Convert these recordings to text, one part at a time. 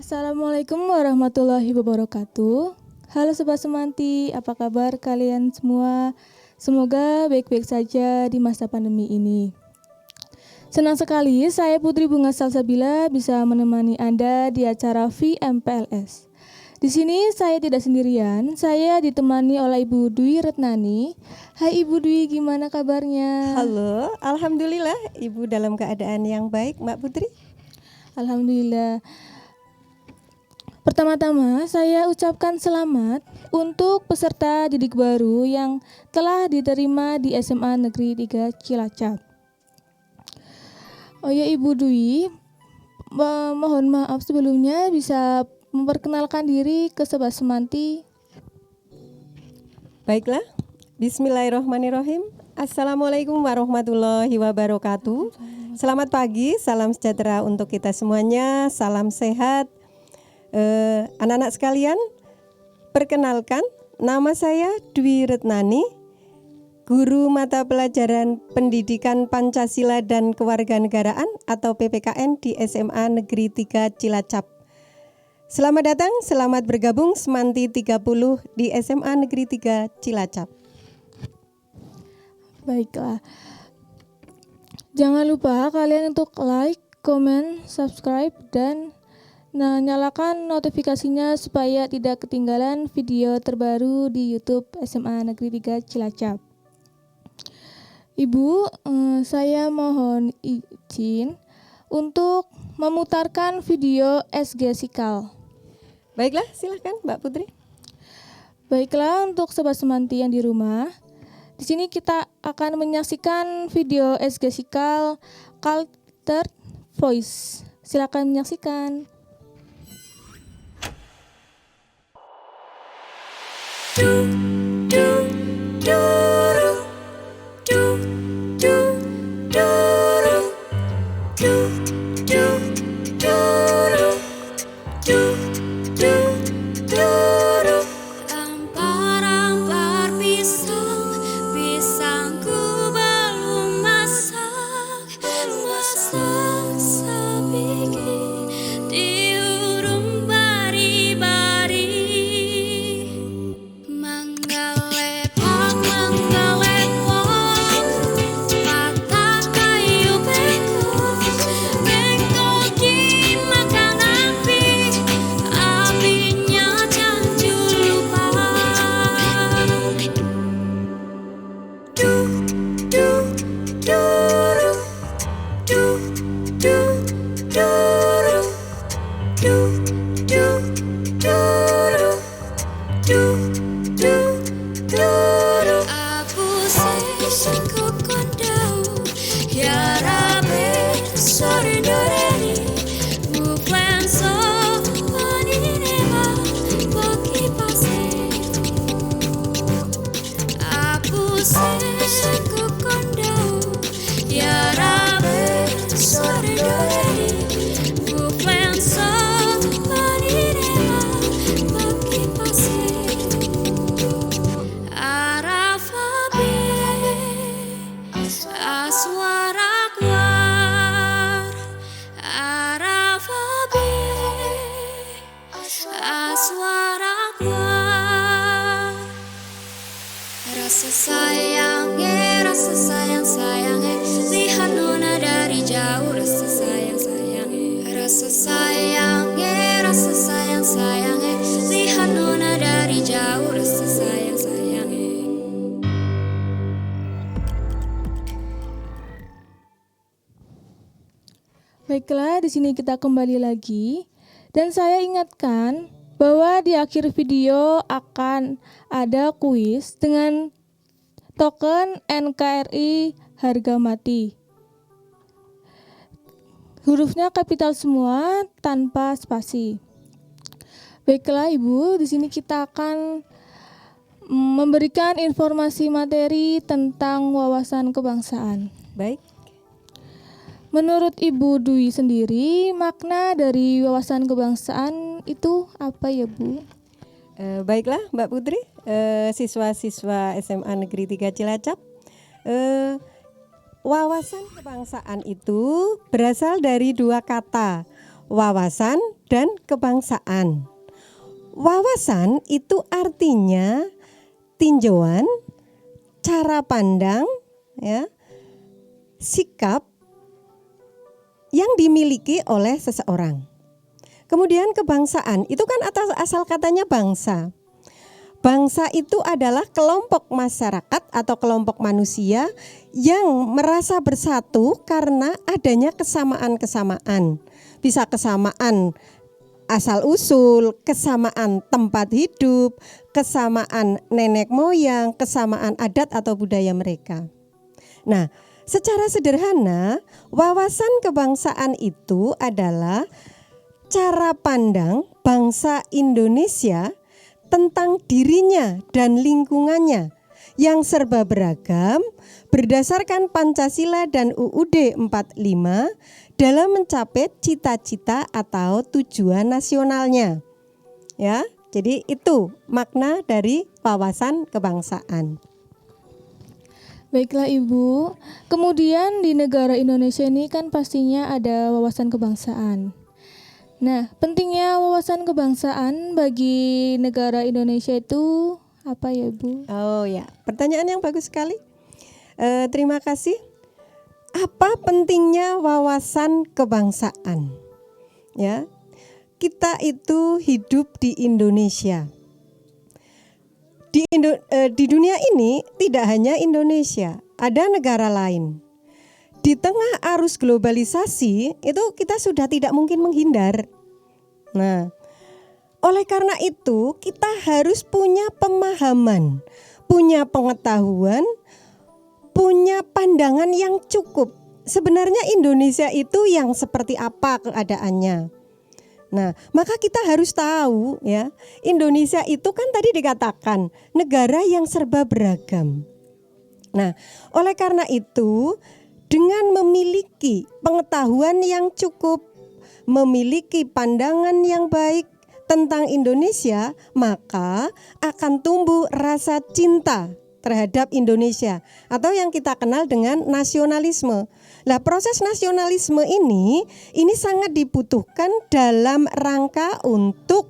Assalamualaikum warahmatullahi wabarakatuh. Halo Sobat Semanti, apa kabar kalian semua? Semoga baik-baik saja di masa pandemi ini. Senang sekali saya Putri Bunga Salsabila bisa menemani Anda di acara VMPLS. Di sini saya tidak sendirian, saya ditemani oleh Ibu Dwi Retnani. Hai Ibu Dwi, gimana kabarnya? Halo, alhamdulillah Ibu dalam keadaan yang baik, Mbak Putri. Alhamdulillah. Pertama-tama saya ucapkan selamat untuk peserta didik baru yang telah diterima di SMA Negeri 3 Cilacap. Oh ya Ibu Dwi, mohon maaf sebelumnya bisa memperkenalkan diri ke Sobat Semanti. Baiklah, bismillahirrahmanirrahim. Assalamualaikum warahmatullahi wabarakatuh. Selamat pagi, salam sejahtera untuk kita semuanya, salam sehat. Anak-anak sekalian, perkenalkan, nama saya Dwi Retnani, guru mata pelajaran Pendidikan Pancasila dan Kewarganegaraan atau PPKN di SMA Negeri 3 Cilacap. Selamat datang, selamat bergabung Semanti 30 di SMA Negeri 3 Cilacap. Baiklah. Jangan lupa kalian untuk like, comment, subscribe, dan nyalakan notifikasinya supaya tidak ketinggalan video terbaru di YouTube SMA Negeri 3 Cilacap. Ibu, saya mohon izin untuk memutarkan video SG Sikal. Baiklah, silakan Mbak Putri. Baiklah, untuk Sobat Semanti yang di rumah, di sini kita akan menyaksikan video SG Sikal Cultured Voice. Silakan menyaksikan. Lampar pisangku belum masak sabiki diurung bari-bari. Manggalepok patah kayu bengkok dimakan apinya janju lupa. Aku sing kokondau ya rabe sore doreni bukan so paninema bagi pasir. Aku sing kokondau ya rabe sore doreni bukan so paninema bagi pasir. Arafabe aswara kuar Arafabe aswara kuar. Rasa sayangnya lihat nona dari jauh. Rasa sayangnya lihat nona dari jauh. Rasa sayangnya. Baiklah, di sini kita kembali lagi. Dan saya ingatkan bahwa di akhir video akan ada kuis dengan token NKRI harga mati. Hurufnya kapital semua tanpa spasi. Baiklah Ibu, di sini kita akan memberikan informasi materi tentang wawasan kebangsaan. Baik. Menurut Ibu Dwi sendiri, makna dari wawasan kebangsaan itu apa ya Bu? Baiklah Mbak Putri, siswa-siswa SMA Negeri 3 Cilacap. Wawasan kebangsaan itu berasal dari dua kata, wawasan dan kebangsaan. Wawasan itu artinya tinjauan, cara pandang, ya, sikap yang dimiliki oleh seseorang. Kemudian kebangsaan itu kan asal katanya bangsa. Bangsa itu adalah kelompok masyarakat atau kelompok manusia yang merasa bersatu karena adanya kesamaan-kesamaan. Bisa kesamaan asal usul, kesamaan tempat hidup, kesamaan nenek moyang, kesamaan adat atau budaya mereka. Nah, secara sederhana, wawasan kebangsaan itu adalah cara pandang bangsa Indonesia tentang dirinya dan lingkungannya yang serba beragam berdasarkan Pancasila dan UUD 45 dalam mencapai cita-cita atau tujuan nasionalnya. Ya, jadi itu makna dari wawasan kebangsaan. Baiklah Ibu, kemudian di negara Indonesia ini kan pastinya ada wawasan kebangsaan. Nah, pentingnya wawasan kebangsaan bagi negara Indonesia itu apa ya Bu? Oh ya, pertanyaan yang bagus sekali. Terima kasih. Apa pentingnya wawasan kebangsaan? Ya, kita itu hidup di Indonesia. Di dunia ini tidak hanya Indonesia, ada negara lain. Di tengah arus globalisasi itu kita sudah tidak mungkin menghindar. Nah, oleh karena itu kita harus punya pemahaman, punya pengetahuan, punya pandangan yang cukup. Sebenarnya Indonesia itu yang seperti apa keadaannya. Nah, maka kita harus tahu ya, Indonesia itu kan tadi dikatakan negara yang serba beragam. Nah, oleh karena itu dengan memiliki pengetahuan yang cukup, memiliki pandangan yang baik tentang Indonesia, maka akan tumbuh rasa cinta terhadap Indonesia atau yang kita kenal dengan nasionalisme. Nah, proses nasionalisme ini sangat dibutuhkan dalam rangka untuk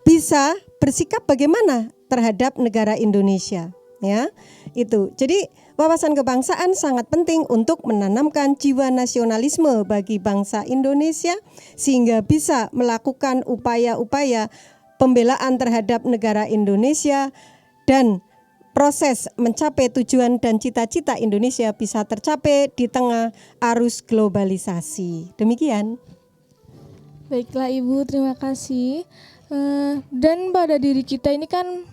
bisa bersikap bagaimana terhadap negara Indonesia, ya. Itu. Jadi wawasan kebangsaan sangat penting untuk menanamkan jiwa nasionalisme bagi bangsa Indonesia sehingga bisa melakukan upaya-upaya pembelaan terhadap negara Indonesia dan proses mencapai tujuan dan cita-cita Indonesia bisa tercapai di tengah arus globalisasi. Demikian. Baiklah Ibu, terima kasih. Dan pada diri kita ini kan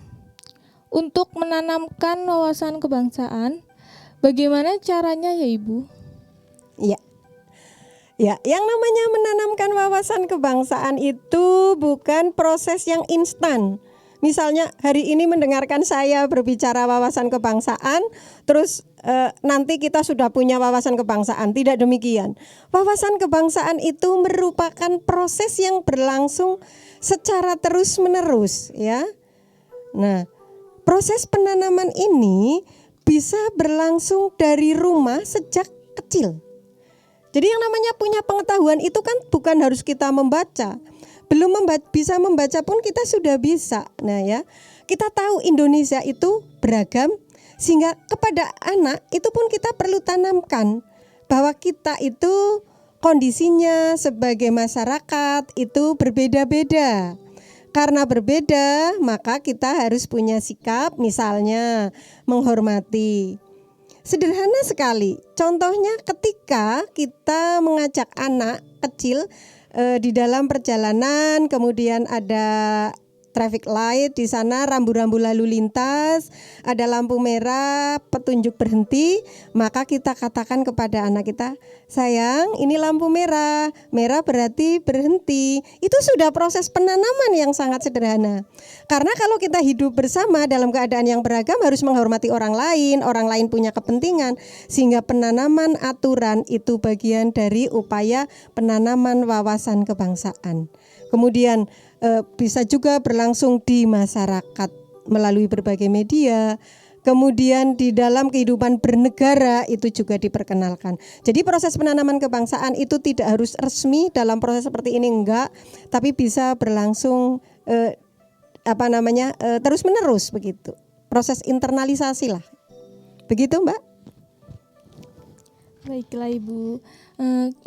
untuk menanamkan wawasan kebangsaan, bagaimana caranya ya Ibu? Ya. Ya, yang namanya menanamkan wawasan kebangsaan itu bukan proses yang instan. Misalnya hari ini mendengarkan saya berbicara wawasan kebangsaan, terus nanti kita sudah punya wawasan kebangsaan. Tidak demikian. Wawasan kebangsaan itu merupakan proses yang berlangsung secara terus-menerus, ya. Nah, proses penanaman ini bisa berlangsung dari rumah sejak kecil. Jadi yang namanya punya pengetahuan itu kan bukan harus kita membaca. Belum bisa membaca pun kita sudah bisa. Nah ya, kita tahu Indonesia itu beragam sehingga kepada anak itu pun kita perlu tanamkan bahwa kita itu kondisinya sebagai masyarakat itu berbeda-beda. Karena berbeda, maka kita harus punya sikap, misalnya menghormati. Sederhana sekali. Contohnya ketika kita mengajak anak kecil di dalam perjalanan, kemudian ada traffic light di sana, rambu-rambu lalu lintas, ada lampu merah, petunjuk berhenti, maka kita katakan kepada anak kita, sayang, ini lampu merah, merah berarti berhenti. Itu sudah proses penanaman yang sangat sederhana. Karena kalau kita hidup bersama dalam keadaan yang beragam harus menghormati orang lain punya kepentingan, sehingga penanaman aturan itu bagian dari upaya penanaman wawasan kebangsaan. Kemudian bisa juga berlangsung di masyarakat melalui berbagai media, kemudian di dalam kehidupan bernegara itu juga diperkenalkan. Jadi proses penanaman kebangsaan itu tidak harus resmi dalam proses seperti ini, enggak, tapi bisa berlangsung terus menerus begitu. Proses internalisasi lah. Begitu, Mbak? Baiklah Ibu.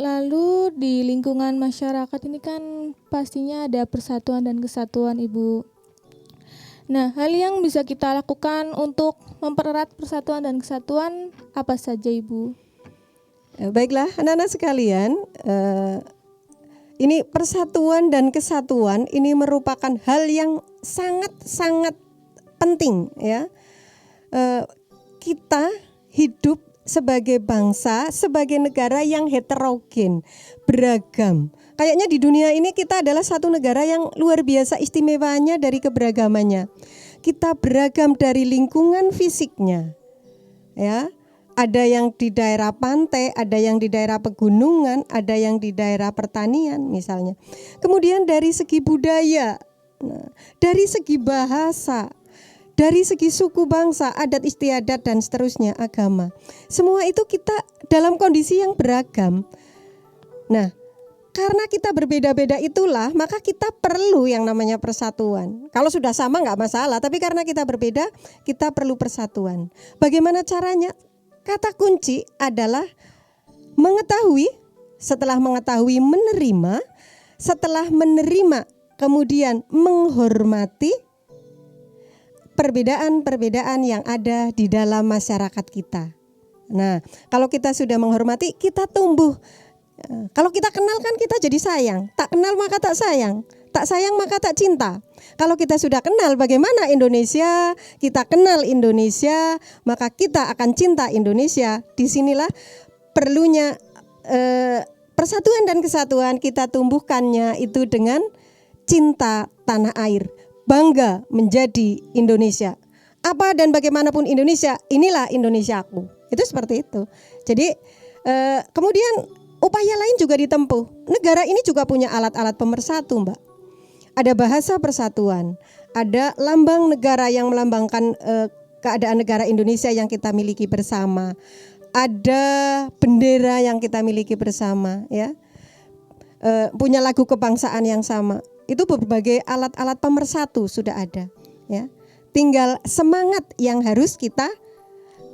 Lalu di lingkungan masyarakat ini kan pastinya ada persatuan dan kesatuan Ibu. Nah, hal yang bisa kita lakukan untuk mempererat persatuan dan kesatuan apa saja Ibu? Baiklah anak-anak sekalian, ini persatuan dan kesatuan ini merupakan hal yang sangat-sangat penting ya. Kita hidup sebagai bangsa, sebagai negara yang heterogen, beragam. Kayaknya di dunia ini kita adalah satu negara yang luar biasa istimewanya dari keberagamannya. Kita beragam dari lingkungan fisiknya. Ya, ada yang di daerah pantai, ada yang di daerah pegunungan, ada yang di daerah pertanian misalnya. Kemudian dari segi budaya, dari segi bahasa, dari segi suku bangsa, adat istiadat dan seterusnya, agama. Semua itu kita dalam kondisi yang beragam. Nah, karena kita berbeda-beda itulah, maka kita perlu yang namanya persatuan. Kalau sudah sama nggak masalah, tapi karena kita berbeda, kita perlu persatuan. Bagaimana caranya? Kata kunci adalah mengetahui, setelah mengetahui menerima, setelah menerima kemudian menghormati perbedaan-perbedaan yang ada di dalam masyarakat kita. Nah, kalau kita sudah menghormati, kita tumbuh. Kalau kita kenal kan kita jadi sayang, tak kenal maka tak sayang maka tak cinta. Kalau kita sudah kenal bagaimana Indonesia, kita kenal Indonesia, maka kita akan cinta Indonesia. Disinilah perlunya persatuan dan kesatuan, kita tumbuhkannya itu dengan cinta tanah air, bangga menjadi Indonesia. Apa dan bagaimanapun Indonesia, inilah Indonesiaku. Itu seperti itu. Jadi kemudian upaya lain juga ditempuh. Negara ini juga punya alat-alat pemersatu, Mbak. Ada bahasa persatuan, ada lambang negara yang melambangkan keadaan negara Indonesia yang kita miliki bersama. Ada bendera yang kita miliki bersama, ya. Punya lagu kebangsaan yang sama. Itu berbagai alat-alat pemersatu sudah ada, ya. Tinggal semangat yang harus kita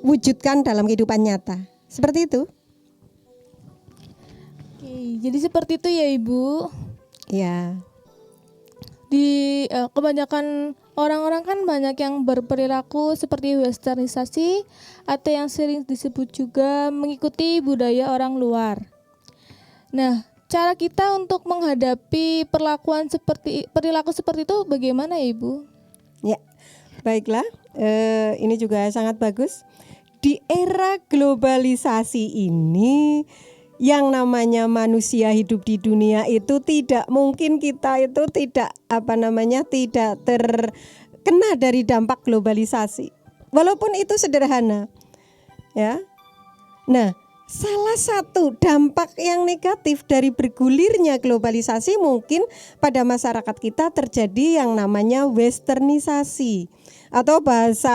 wujudkan dalam kehidupan nyata. Seperti itu. Jadi seperti itu ya Ibu. Ya. Di kebanyakan orang-orang kan banyak yang berperilaku seperti westernisasi atau yang sering disebut juga mengikuti budaya orang luar. Nah, cara kita untuk menghadapi perilaku seperti itu bagaimana ya Ibu? Ya, baiklah. Ini juga sangat bagus. Di era globalisasi ini, yang namanya manusia hidup di dunia itu tidak mungkin kita itu tidak terkena dari dampak globalisasi. Walaupun itu sederhana. Ya. Nah, salah satu dampak yang negatif dari bergulirnya globalisasi mungkin pada masyarakat kita terjadi yang namanya westernisasi. Atau bahasa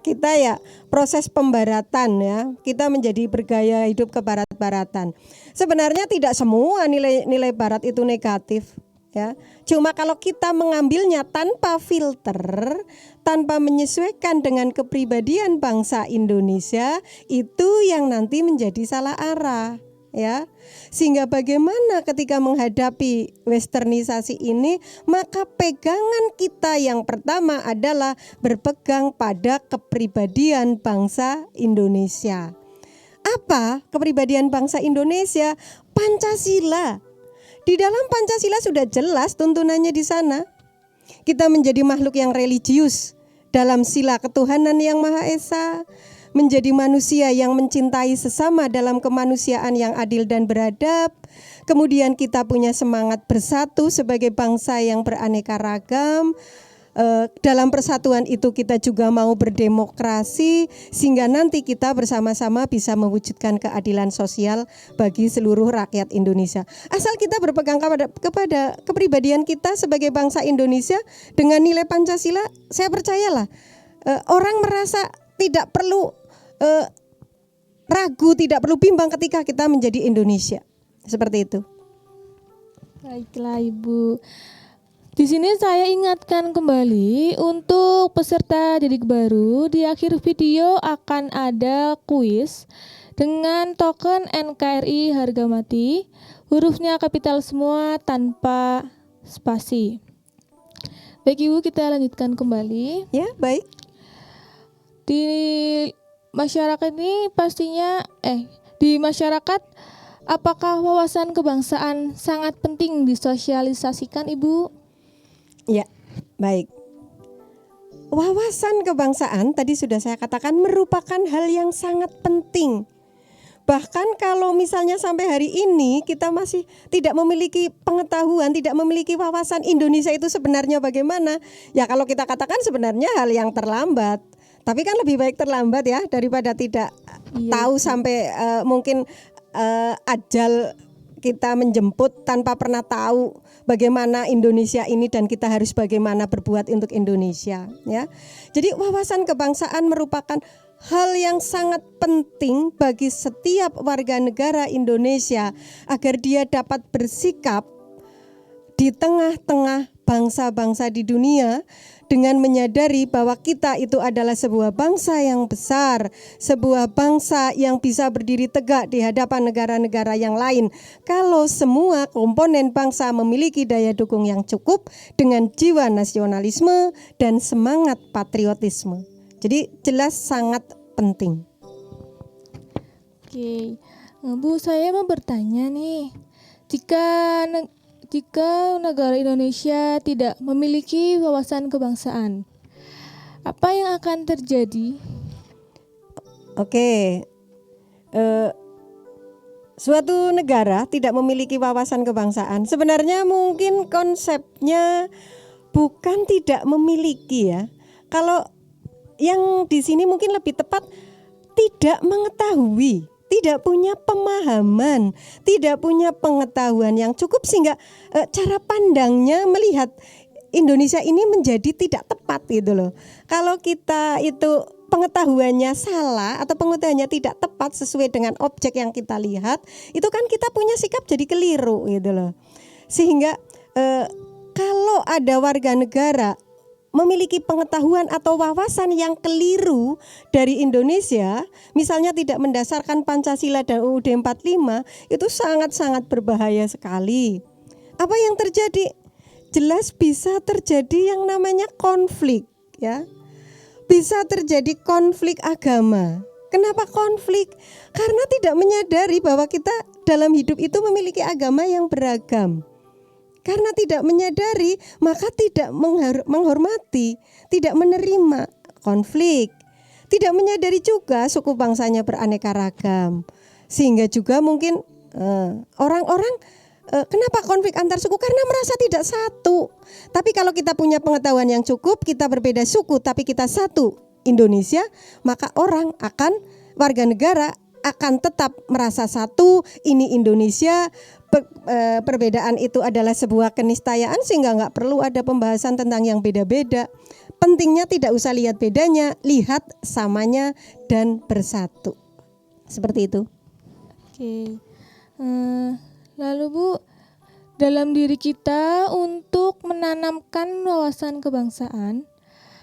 kita ya proses pembaratan ya, kita menjadi bergaya hidup ke barat-baratan. Sebenarnya tidak semua nilai barat itu negatif ya. Cuma kalau kita mengambilnya tanpa filter, tanpa menyesuaikan dengan kepribadian bangsa Indonesia, itu yang nanti menjadi salah arah. Ya, sehingga bagaimana ketika menghadapi westernisasi ini, maka pegangan kita yang pertama adalah berpegang pada kepribadian bangsa Indonesia. Apa kepribadian bangsa Indonesia? Pancasila. Di dalam Pancasila sudah jelas tuntunannya di sana. Kita menjadi makhluk yang religius dalam sila ketuhanan yang Maha Esa. Menjadi manusia yang mencintai sesama dalam kemanusiaan yang adil dan beradab. Kemudian kita punya semangat bersatu sebagai bangsa yang beraneka ragam. Dalam persatuan itu kita juga mau berdemokrasi sehingga nanti kita bersama-sama bisa mewujudkan keadilan sosial bagi seluruh rakyat Indonesia. Asal kita berpegang kepada kepribadian kita sebagai bangsa Indonesia dengan nilai Pancasila, saya percayalah orang merasa tidak perlu ragu, tidak perlu bimbang ketika kita menjadi Indonesia. Seperti itu. Baiklah Ibu. Di sini saya ingatkan kembali untuk peserta didik baru, di akhir video akan ada kuis dengan token NKRI harga mati, hurufnya kapital semua tanpa spasi. Baik Ibu, kita lanjutkan kembali. Ya, baik. Di masyarakat ini pastinya di masyarakat apakah wawasan kebangsaan sangat penting disosialisasikan Ibu? Ya, baik. Wawasan kebangsaan tadi sudah saya katakan merupakan hal yang sangat penting. Bahkan kalau misalnya sampai hari ini kita masih tidak memiliki pengetahuan, tidak memiliki wawasan Indonesia itu sebenarnya bagaimana, ya kalau kita katakan sebenarnya hal yang terlambat. Tapi kan lebih baik terlambat ya daripada tidak tahu sampai mungkin ajal kita menjemput tanpa pernah tahu bagaimana Indonesia ini dan kita harus bagaimana berbuat untuk Indonesia, ya. Jadi wawasan kebangsaan merupakan hal yang sangat penting bagi setiap warga negara Indonesia agar dia dapat bersikap di tengah-tengah bangsa-bangsa di dunia dengan menyadari bahwa kita itu adalah sebuah bangsa yang besar, sebuah bangsa yang bisa berdiri tegak di hadapan negara-negara yang lain. Kalau semua komponen bangsa memiliki daya dukung yang cukup dengan jiwa nasionalisme dan semangat patriotisme. Jadi jelas sangat penting. Oke, Bu, saya mau bertanya nih, jika negara Indonesia tidak memiliki wawasan kebangsaan, apa yang akan terjadi? Oke, suatu negara tidak memiliki wawasan kebangsaan, sebenarnya mungkin konsepnya bukan tidak memiliki ya. Kalau yang di sini mungkin lebih tepat tidak mengetahui, tidak punya pemahaman, tidak punya pengetahuan yang cukup sehingga cara pandangnya melihat Indonesia ini menjadi tidak tepat gitu loh. Kalau kita itu pengetahuannya salah atau pengetahuannya tidak tepat sesuai dengan objek yang kita lihat, itu kan kita punya sikap jadi keliru gitu loh. Sehingga kalau ada warga negara memiliki pengetahuan atau wawasan yang keliru dari Indonesia, misalnya tidak mendasarkan Pancasila dan UUD 45, itu sangat-sangat berbahaya sekali. Apa yang terjadi? Jelas bisa terjadi yang namanya konflik, ya. Bisa terjadi konflik agama. Kenapa konflik? Karena tidak menyadari bahwa kita dalam hidup itu memiliki agama yang beragam. Karena tidak menyadari, maka tidak menghormati, tidak menerima konflik. Tidak menyadari juga suku bangsanya beraneka ragam. Sehingga juga mungkin orang-orang kenapa konflik antar suku? Karena merasa tidak satu. Tapi kalau kita punya pengetahuan yang cukup, kita berbeda suku tapi kita satu Indonesia, maka warga negara akan tetap merasa satu, ini Indonesia. Perbedaan itu adalah sebuah keniscayaan sehingga nggak perlu ada pembahasan tentang yang beda-beda. Pentingnya tidak usah lihat bedanya, lihat samanya dan bersatu. Seperti itu. Oke. Lalu Bu, dalam diri kita untuk menanamkan wawasan kebangsaan,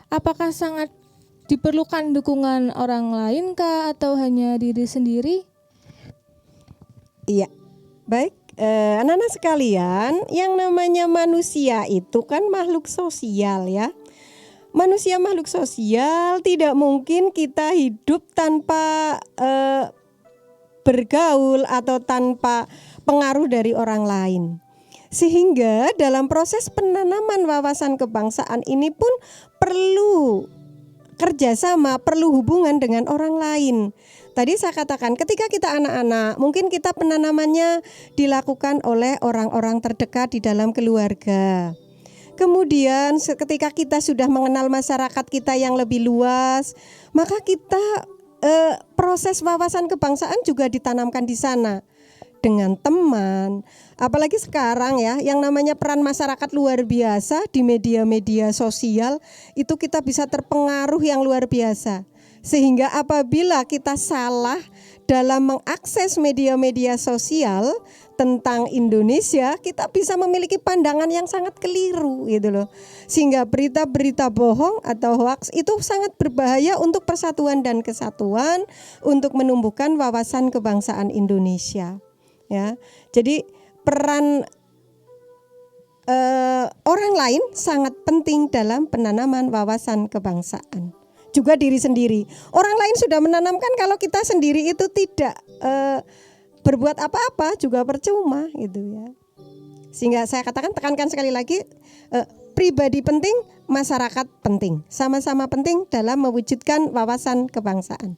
apakah sangat diperlukan dukungan orang lain kah atau hanya diri sendiri? Iya, baik. Anak-anak sekalian, yang namanya manusia itu kan makhluk sosial ya. Manusia makhluk sosial, tidak mungkin kita hidup tanpa bergaul atau tanpa pengaruh dari orang lain. Sehingga dalam proses penanaman wawasan kebangsaan ini pun perlu kerjasama, perlu hubungan dengan orang lain. Tadi saya katakan ketika kita anak-anak, mungkin kita penanamannya dilakukan oleh orang-orang terdekat di dalam keluarga. Kemudian ketika kita sudah mengenal masyarakat kita yang lebih luas, maka kita proses wawasan kebangsaan juga ditanamkan di sana. Dengan teman, apalagi sekarang ya, yang namanya peran masyarakat luar biasa di media-media sosial, itu kita bisa terpengaruh yang luar biasa. Sehingga apabila kita salah dalam mengakses media-media sosial tentang Indonesia, kita bisa memiliki pandangan yang sangat keliru gitu loh. Sehingga berita-berita bohong atau hoaks itu sangat berbahaya untuk persatuan dan kesatuan, untuk menumbuhkan wawasan kebangsaan Indonesia. Ya, jadi peran orang lain sangat penting dalam penanaman wawasan kebangsaan. Juga diri sendiri. Orang lain sudah menanamkan, kalau kita sendiri itu tidak berbuat apa-apa juga percuma gitu ya. Sehingga saya katakan, tekankan sekali lagi, pribadi penting, masyarakat penting. Sama-sama penting dalam mewujudkan wawasan kebangsaan.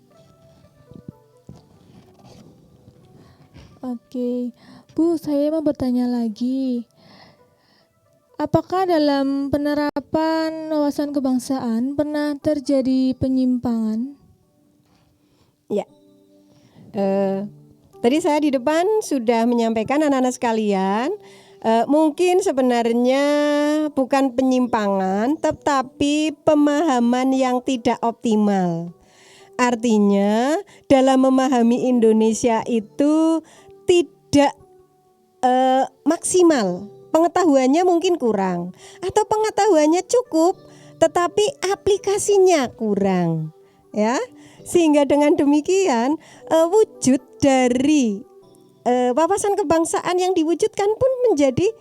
Oke, Bu, saya mau bertanya lagi. Apakah dalam penerapan wawasan kebangsaan pernah terjadi penyimpangan? Ya, tadi saya di depan sudah menyampaikan anak-anak sekalian, mungkin sebenarnya bukan penyimpangan, tetapi pemahaman yang tidak optimal. Artinya dalam memahami Indonesia itu tidak maksimal. Pengetahuannya mungkin kurang, atau pengetahuannya cukup tetapi aplikasinya kurang, ya. Sehingga dengan demikian wujud dari wawasan kebangsaan yang diwujudkan pun menjadi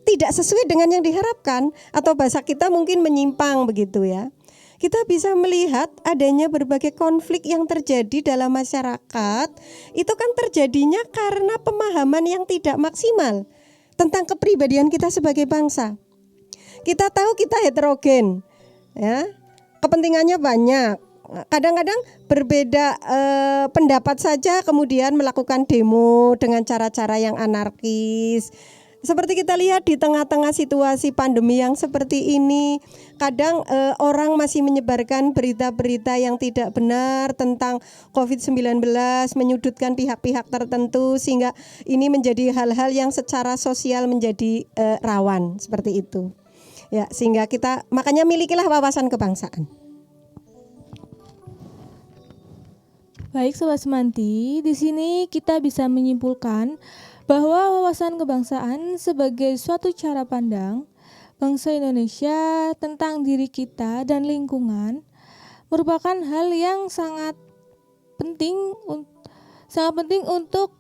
tidak sesuai dengan yang diharapkan, atau bahasa kita mungkin menyimpang begitu ya. Kita bisa melihat adanya berbagai konflik yang terjadi dalam masyarakat, itu kan terjadinya karena pemahaman yang tidak maksimal tentang kepribadian kita sebagai bangsa. Kita tahu kita heterogen, ya, kepentingannya banyak. Kadang-kadang berbeda pendapat saja kemudian melakukan demo dengan cara-cara yang anarkis. Seperti kita lihat di tengah-tengah situasi pandemi yang seperti ini, kadang orang masih menyebarkan berita-berita yang tidak benar tentang COVID-19, menyudutkan pihak-pihak tertentu, sehingga ini menjadi hal-hal yang secara sosial menjadi rawan seperti itu. Ya, sehingga kita makanya milikilah wawasan kebangsaan. Baik Sobat Semanti, di sini kita bisa menyimpulkan bahwa wawasan kebangsaan sebagai suatu cara pandang bangsa Indonesia tentang diri kita dan lingkungan merupakan hal yang sangat penting untuk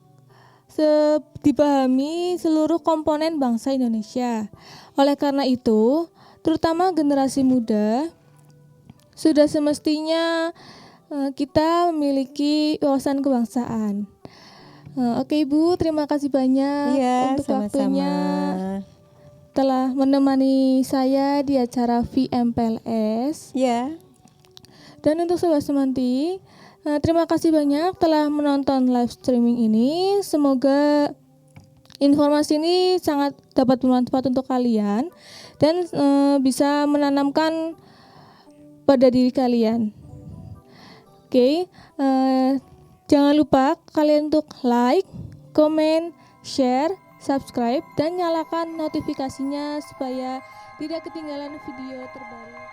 dipahami seluruh komponen bangsa Indonesia. Oleh karena itu, terutama generasi muda sudah semestinya kita memiliki wawasan kebangsaan. Oke Ibu, terima kasih banyak untuk sama-sama. waktunya telah menemani saya di acara VMPLS. Ya. Dan untuk Sobat Semanti, terima kasih banyak telah menonton live streaming ini. Semoga informasi ini sangat dapat bermanfaat untuk kalian dan bisa menanamkan pada diri kalian. Oke, jangan lupa kalian untuk like, komen, share, subscribe, dan nyalakan notifikasinya supaya tidak ketinggalan video terbaru.